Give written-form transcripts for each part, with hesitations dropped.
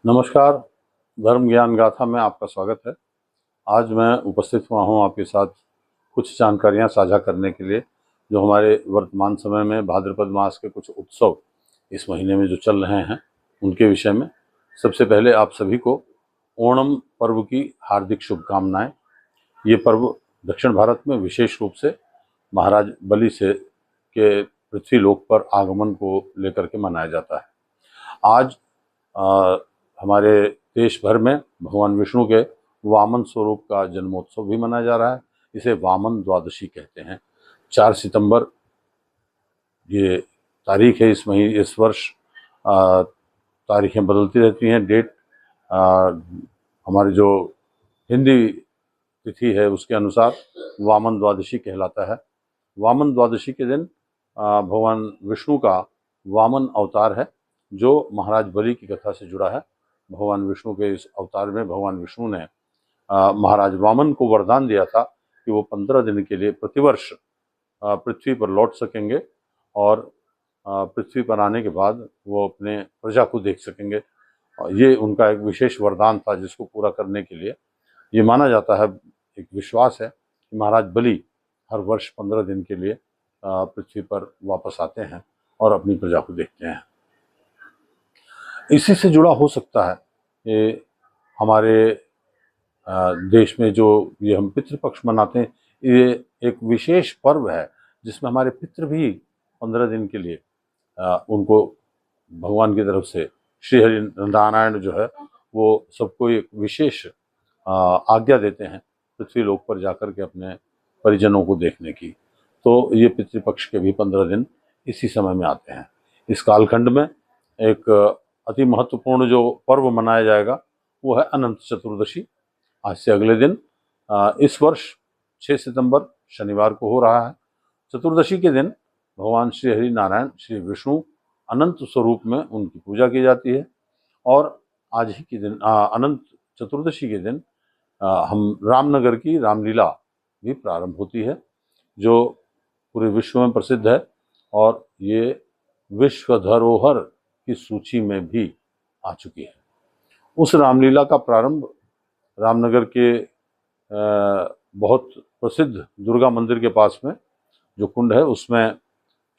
नमस्कार। धर्म ज्ञान गाथा में आपका स्वागत है। आज मैं उपस्थित हुआ हूँ आपके साथ कुछ जानकारियाँ साझा करने के लिए, जो हमारे वर्तमान समय में भाद्रपद मास के कुछ उत्सव इस महीने में जो चल रहे हैं उनके विषय में। सबसे पहले आप सभी को ओणम पर्व की हार्दिक शुभकामनाएं। ये पर्व दक्षिण भारत में विशेष रूप से महाराज बलि से के पृथ्वी लोक पर आगमन को लेकर के मनाया जाता है। आज हमारे देश भर में भगवान विष्णु के वामन स्वरूप का जन्मोत्सव भी मनाया जा रहा है। इसे वामन द्वादशी कहते हैं। 4 सितंबर ये तारीख है। इस वर्ष तारीखें बदलती रहती हैं। डेट हमारी जो हिंदी तिथि है उसके अनुसार वामन द्वादशी कहलाता है। वामन द्वादशी के दिन भगवान विष्णु का वामन अवतार है, जो महाराज बलि की कथा से जुड़ा है। भगवान विष्णु के इस अवतार में भगवान विष्णु ने महाराज वामन को वरदान दिया था कि वो 15 दिन के लिए प्रतिवर्ष पृथ्वी पर लौट सकेंगे और पृथ्वी पर आने के बाद वो अपने प्रजा को देख सकेंगे। ये उनका एक विशेष वरदान था, जिसको पूरा करने के लिए ये माना जाता है, एक विश्वास है कि महाराज बलि हर वर्ष 15 दिन के लिए पृथ्वी पर वापस आते हैं और अपनी प्रजा को देखते हैं। इसी से जुड़ा हो सकता है ये हमारे देश में जो ये हम पितृपक्ष मनाते हैं, ये एक विशेष पर्व है जिसमें हमारे पितृ भी 15 दिन के लिए उनको भगवान की तरफ से श्री हरि नारायण जो है वो सबको एक विशेष आज्ञा देते हैं पृथ्वी लोक पर जाकर के अपने परिजनों को देखने की। तो ये पितृपक्ष के भी 15 दिन इसी समय में आते हैं। इस कालखंड में एक अति महत्वपूर्ण जो पर्व मनाया जाएगा वो है अनंत चतुर्दशी। आज से अगले दिन इस वर्ष 6 सितंबर शनिवार को हो रहा है। चतुर्दशी के दिन भगवान श्री हरि नारायण श्री विष्णु अनंत स्वरूप में उनकी पूजा की जाती है। और आज ही के दिन अनंत चतुर्दशी के दिन हम रामनगर की रामलीला भी प्रारंभ होती है, जो पूरे विश्व में प्रसिद्ध है और ये विश्व धरोहर की सूची में भी आ चुकी है। उस रामलीला का प्रारंभ रामनगर के बहुत प्रसिद्ध दुर्गा मंदिर के पास में जो कुंड है उसमें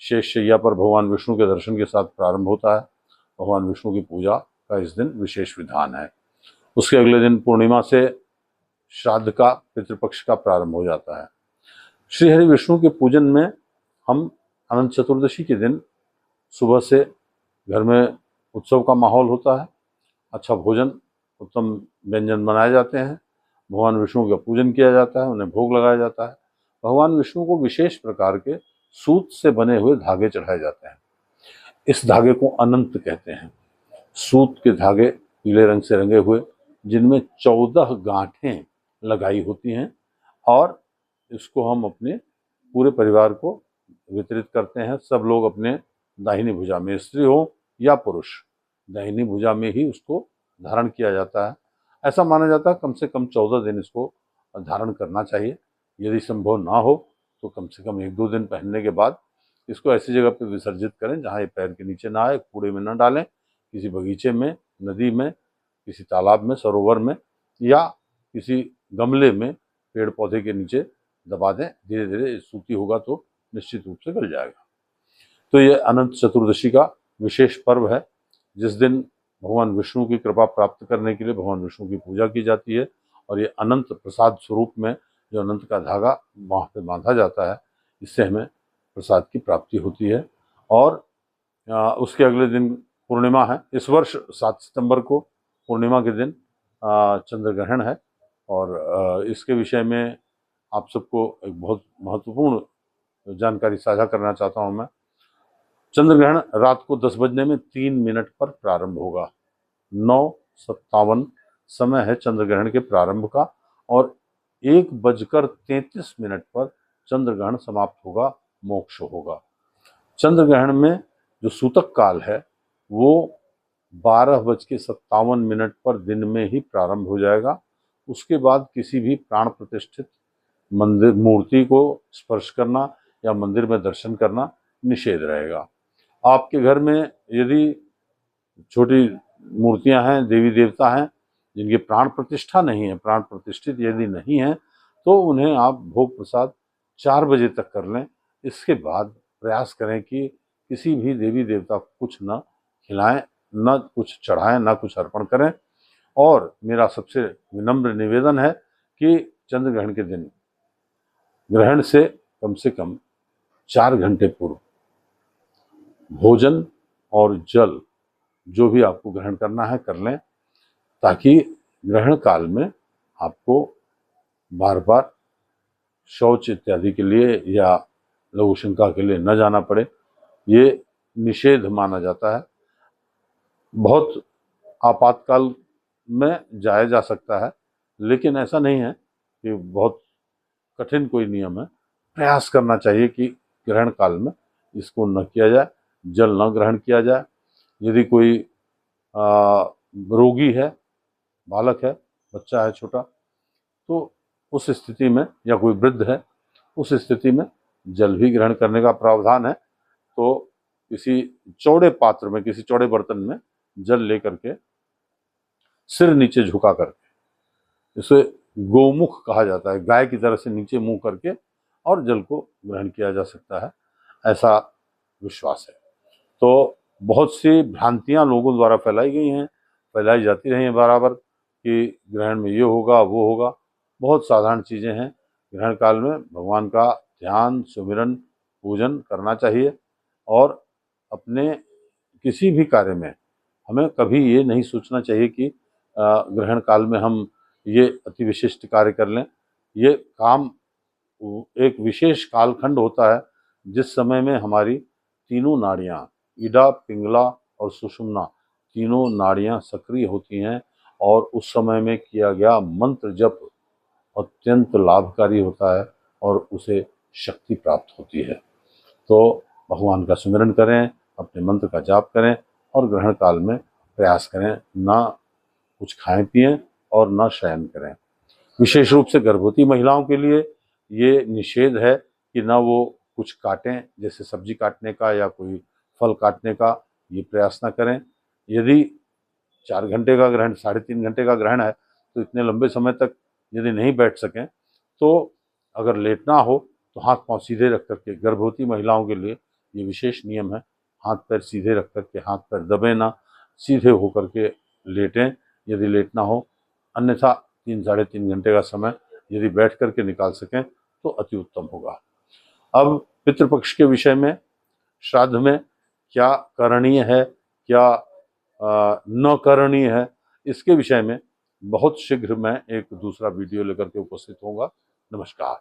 शेष शैया पर भगवान विष्णु के दर्शन के साथ प्रारंभ होता है। भगवान विष्णु की पूजा का इस दिन विशेष विधान है। उसके अगले दिन पूर्णिमा से श्राद्ध का पितृपक्ष का प्रारंभ हो जाता है। श्री हरि विष्णु के पूजन में हम अनंत चतुर्दशी के दिन सुबह से घर में उत्सव का माहौल होता है। अच्छा भोजन, उत्तम व्यंजन बनाए जाते हैं। भगवान विष्णु का पूजन किया जाता है, उन्हें भोग लगाया जाता है। भगवान विष्णु को विशेष प्रकार के सूत से बने हुए धागे चढ़ाए जाते हैं। इस धागे को अनंत कहते हैं। सूत के धागे पीले रंग से रंगे हुए, जिनमें 14 गांठें लगाई होती हैं, और इसको हम अपने पूरे परिवार को वितरित करते हैं। सब लोग अपने दाहिनी भुजा में, स्त्री हो या पुरुष, दाहिनी भुजा में ही उसको धारण किया जाता है। ऐसा माना जाता है कम से कम 14 दिन इसको धारण करना चाहिए। यदि संभव ना हो तो कम से कम 1-2 दिन पहनने के बाद इसको ऐसी जगह पर विसर्जित करें जहाँ ये पैर के नीचे ना आए। कूड़े में न डालें, किसी बगीचे में, नदी में, किसी तालाब में, सरोवर में, या किसी गमले में पेड़ पौधे के नीचे दबा दें। धीरे धीरे सूती होगा तो निश्चित रूप से गल जाएगा। तो ये अनंत चतुर्दशी का विशेष पर्व है, जिस दिन भगवान विष्णु की कृपा प्राप्त करने के लिए भगवान विष्णु की पूजा की जाती है। और ये अनंत प्रसाद स्वरूप में जो अनंत का धागा वहाँ पे बांधा जाता है, इससे हमें प्रसाद की प्राप्ति होती है। और उसके अगले दिन पूर्णिमा है। इस वर्ष 7 सितंबर को पूर्णिमा के दिन चंद्र ग्रहण है, और इसके विषय में आप सबको एक बहुत महत्वपूर्ण जानकारी साझा करना चाहता हूँ मैं। चंद्र ग्रहण रात को 10:03 पर प्रारंभ होगा। 9:57 समय है चंद्र ग्रहण के प्रारंभ का, और 1:33 पर चंद्र ग्रहण समाप्त होगा, मोक्ष होगा। चंद्र ग्रहण में जो सूतक काल है वो 12:57 पर दिन में ही प्रारंभ हो जाएगा। उसके बाद किसी भी प्राण प्रतिष्ठित मंदिर मूर्ति को स्पर्श करना या मंदिर में दर्शन करना निषेध रहेगा। आपके घर में यदि छोटी मूर्तियां हैं, देवी देवता हैं, जिनकी प्राण प्रतिष्ठा नहीं है, प्राण प्रतिष्ठित यदि नहीं है, तो उन्हें आप भोग प्रसाद 4 बजे तक कर लें। इसके बाद प्रयास करें कि किसी भी देवी देवता को कुछ न खिलाएं, न कुछ चढ़ाएं, न कुछ अर्पण करें। और मेरा सबसे विनम्र निवेदन है कि चंद्र ग्रहण के दिन ग्रहण से कम 4 घंटे पूर्व भोजन और जल जो भी आपको ग्रहण करना है कर लें, ताकि ग्रहण काल में आपको बार बार शौच इत्यादि के लिए या लघु शंका के लिए न जाना पड़े। ये निषेध माना जाता है। बहुत आपातकाल में जाया जा सकता है, लेकिन ऐसा नहीं है कि बहुत कठिन कोई नियम है। प्रयास करना चाहिए कि ग्रहण काल में इसको न किया जाए, जल न ग्रहण किया जाए। यदि कोई रोगी है, बालक है, बच्चा है छोटा, तो उस स्थिति में, या कोई वृद्ध है, उस स्थिति में जल भी ग्रहण करने का प्रावधान है। तो किसी चौड़े पात्र में, किसी चौड़े बर्तन में जल लेकर के सिर नीचे झुका करके, इसे गोमुख कहा जाता है, गाय की तरह से नीचे मुंह करके और जल को ग्रहण किया जा सकता है, ऐसा विश्वास है। तो बहुत सी भ्रांतियां लोगों द्वारा फैलाई गई हैं, फैलाई जाती रही हैं बराबर, कि ग्रहण में ये होगा वो होगा। बहुत साधारण चीज़ें हैं। ग्रहण काल में भगवान का ध्यान, सुमिरन, पूजन करना चाहिए। और अपने किसी भी कार्य में हमें कभी ये नहीं सोचना चाहिए कि ग्रहण काल में हम ये अति विशिष्ट कार्य कर लें। ये काम एक विशेष कालखंड होता है, जिस समय में हमारी तीनों नाड़ियाँ, इडा, पिंगला और सुषुम्ना, तीनों नाड़ियाँ सक्रिय होती हैं। और उस समय में किया गया मंत्र जप अत्यंत लाभकारी होता है और उसे शक्ति प्राप्त होती है। तो भगवान का सुमिरन करें, अपने मंत्र का जाप करें और ग्रहण काल में प्रयास करें ना कुछ खाएं पिएं और ना शयन करें। विशेष रूप से गर्भवती महिलाओं के लिए ये निषेध है कि ना वो कुछ काटें, जैसे सब्जी काटने का या कोई फल काटने का, ये प्रयास ना करें। यदि 4 घंटे का ग्रहण, 3.5 घंटे का ग्रहण है, तो इतने लंबे समय तक यदि नहीं बैठ सकें, तो अगर लेटना हो तो हाथ पांव सीधे रख करके, गर्भवती महिलाओं के लिए ये विशेष नियम है, हाथ पैर सीधे रख करके, हाथ पैर दबे ना, सीधे होकर के लेटें यदि लेटना हो। अन्यथा 3-3.5 घंटे का समय यदि बैठ करके निकाल सकें तो अति उत्तम होगा। अब पितृपक्ष के विषय में, श्राद्ध में क्या करणीय है, क्या न करणीय है, इसके विषय में बहुत शीघ्र मैं एक दूसरा वीडियो लेकर के उपस्थित होऊंगा। नमस्कार।